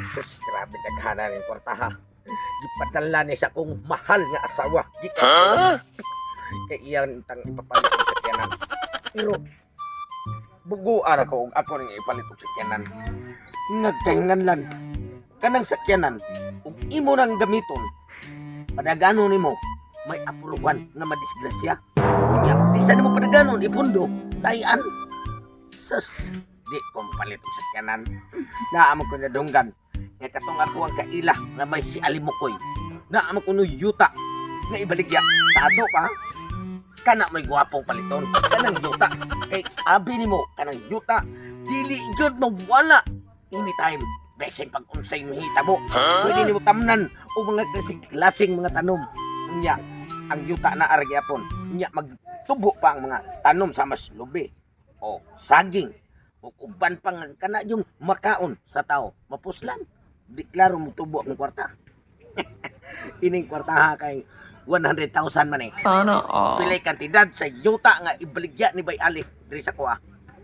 Sus, grabe naghanan ng kwarta ha. Gipadala ni sa kong mahal nga asawa. Gikas kay iyan tang ipapalit sa sakyanan. Pero buguan ako ug ako ning ipalit og sakyanan. Nagkahinganlan kanang sakyanan ug imo nang gamiton. Padagano nimo may apruban nga madisgrasya. Unya di sa nimo padaganon ipundo dayan. Sus, di ko mapalit og sakyanan. Naamo ko na dunggan. Nga katong ako ang kaila na may si Alimukoy. Naamo ko no yuta nga ibaligya sa ato pa. Kana may gwapong paliton. Kanang yuta. Kay abi nimo kanang yuta dili jud mawala anytime. Besen pag unsay mahitabo. Pwede nimo tamnan o mga klaseng mga tanom. Unya ang yuta na argyapon. Unya magtubo pa ang mga tanom sa mas lubi. O saging. O uban pang kana yung makaon sa tao. Mapuslan. Di klaro mo tubo ang kwarta. Ining kwarta ha kay 100,000 man eh. Sana all. Pilay kantidad sa yuta nga ibaligya ni Bay Ali diri sa kuha.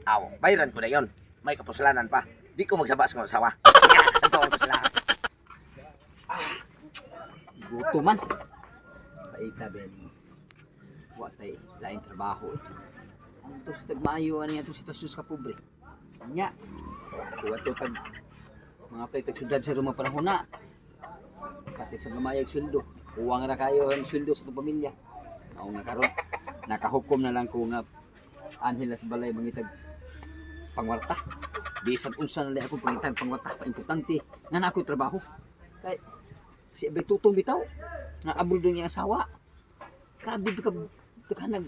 Aw, bayran ko na yon. May kapuslanan pa. Di ko magsaba sa mga asawa. Ito ang kapuslanan. Guto man. Paita ben. Wa tay lain trabaho. Ang tos tagmaayo ani ato sitwasyon sa pobre. Nya. Kuwa to pag mga paytag sudad sa rumah panahon na. Pati sa gamayag sweldo. Uwang na kayo ang sweldo sa itong pamilya. Mao nga karon nakahukom na lang ko nga anhel na sa balay mangitag pangwarta. Bisan unsa na lang akong pangitag pangwarta pa importante nga na ako trabaho. Kay si Abay Tutong bitaw nga abuldo niya asawa. Grabe ka nag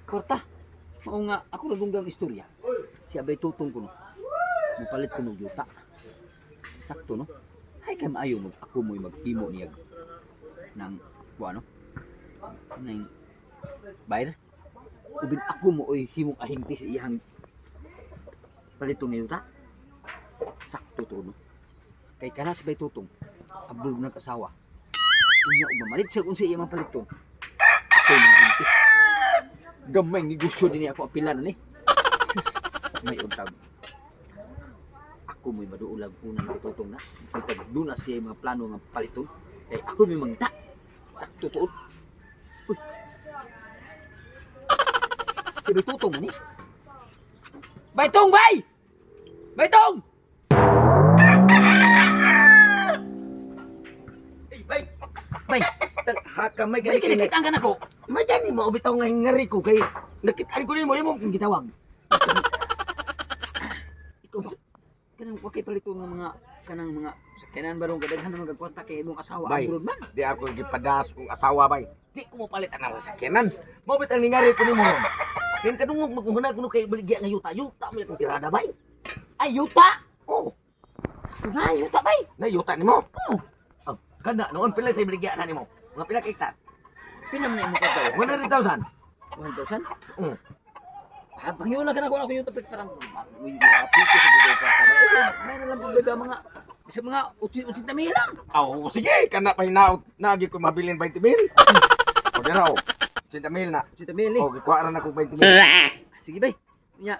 kwarta. Mao nga ako nagunggang istorya. Si Abay Tutong ko no. Mupalit ko ng yuta. Sakto no. Ay kay maayo mo ako mo'y maghimo niya ng ano ng bayar ubin ako mo oy himong ahinti sa iyang palitong yuta sakto to no kay kana si Bay Tutong abul ng kasawa unya ug mamalit sa kung sa iyang palitong ako yung ahinti gamay negosyo din ako apilan ni may untag ako mo'y maduulag unang Bay Tutong na kita duna siya mga plano nga paliton kay ako may mangta sakto tuod uy si Bay Tutong man eh Baytong bay Baytong Hey, bay. bay Haka may bay gani kinakita ka na ko may gani mo bitaw nga ngari ko kay nakitaan ko nimo imo kung gitawag. ikaw kanang wakay palito ng mga kanang mga sakyanan barong kadaghan ng mga kwarta kay imong asawa Bay. abroad man Di ako gipadas kong asawa bay. Di ko mo palit ang sakyanan. Mo bit ang ningari ko nimo. Ken kadungog magkuhuna kuno kay baligya nga yuta. Yuta mo itong tirada bay. ay yuta Oh, na yuta bay na yuta nimo. oh Oh, kana noon pila sa baligya na nimo. Mga pila ka hektar? pinam na imong kwarta 100,000. 1,000 Mm. habang yun na kanako ako yung tapik parang pito sa bigay pa may na lang problema mga sa mga utsit na may lang Aw, sige, kana pa naagi ko mabilin 20,000. O dira o. 100,000 na. utsit na may lang O gikuha na ako 20,000. sige bay nya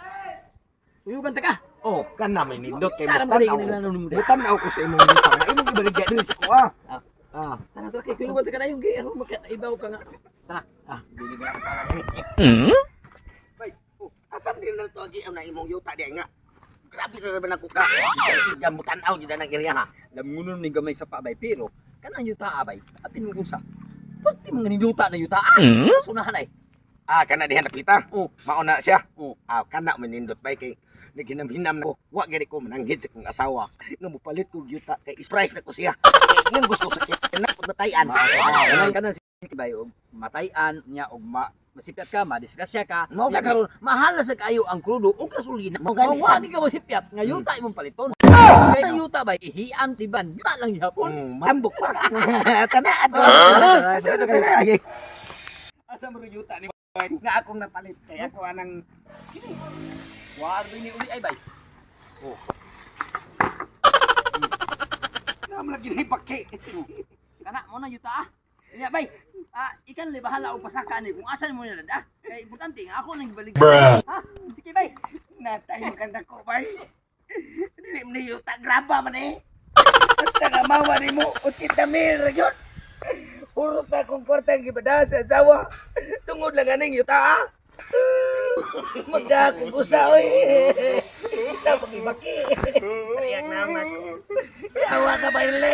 tuyugan ta ka Oh, kana may nindot kay Tarang mutan balik ako. na lang nung Mutan ako ko sa imong yuta. Nga imong ibaligya diri sa kuha. Ah. Ah. tara tara kay tuyugan ta ka na yung gay ano ibaw ka nga tara Dili ba ako para Bay, asam din lang to agi na imong yuta di nga. Grabe na naman ako ka. Gamutan aw di na nang iriya ha. lamungon ni gamay sa pa bay pero kanang yuta abay atin mo sa pati mga niluta na yuta sunahan ay Ah, kana diha napita. Oh. Mao na siya. Oh. Ah, kana manindot bay kay naginam-hinam na ko. Wa gani ko mananghid sa kong asawa. Nga mupalit ko yuta kay surprise na ko siya. Kay nang gusto sa kanya ko natayan. kanang kanang si bay og matayan nya og masipyat ka madisgrasya ka Mao nya gani. karon mahal na sa kayo ang krudo ug gasolina Mao gani, wa sad. di ka masipyat nga yuta imong paliton kay ang yuta bay ihian tiban yuta lang yapon Mambok pa. Kana ato. Asa mo rin yuta ni Bay nga akong napalit kay ako anang Wari ni uli ay bay. oh. Nam lagi ni pake. Kana mo na yuta ah. Nya bay. Ikan li bahala og pasaka ni kung asan mo nila da. Kay importante nga ako nang balik. Ha? Sige bay. Natay mo kanda ko bay. Dili mo ni yuta graba man eh. Basta nga mawa ni mo, utit na mir, yun. Puro ta kong kwarta ang gibada sa asawa. Tungod lang aning yuta, ha? Magdakong kusa, oy. Ito, pag-ibaki. Kayak naman. Awa ka ba, Ile?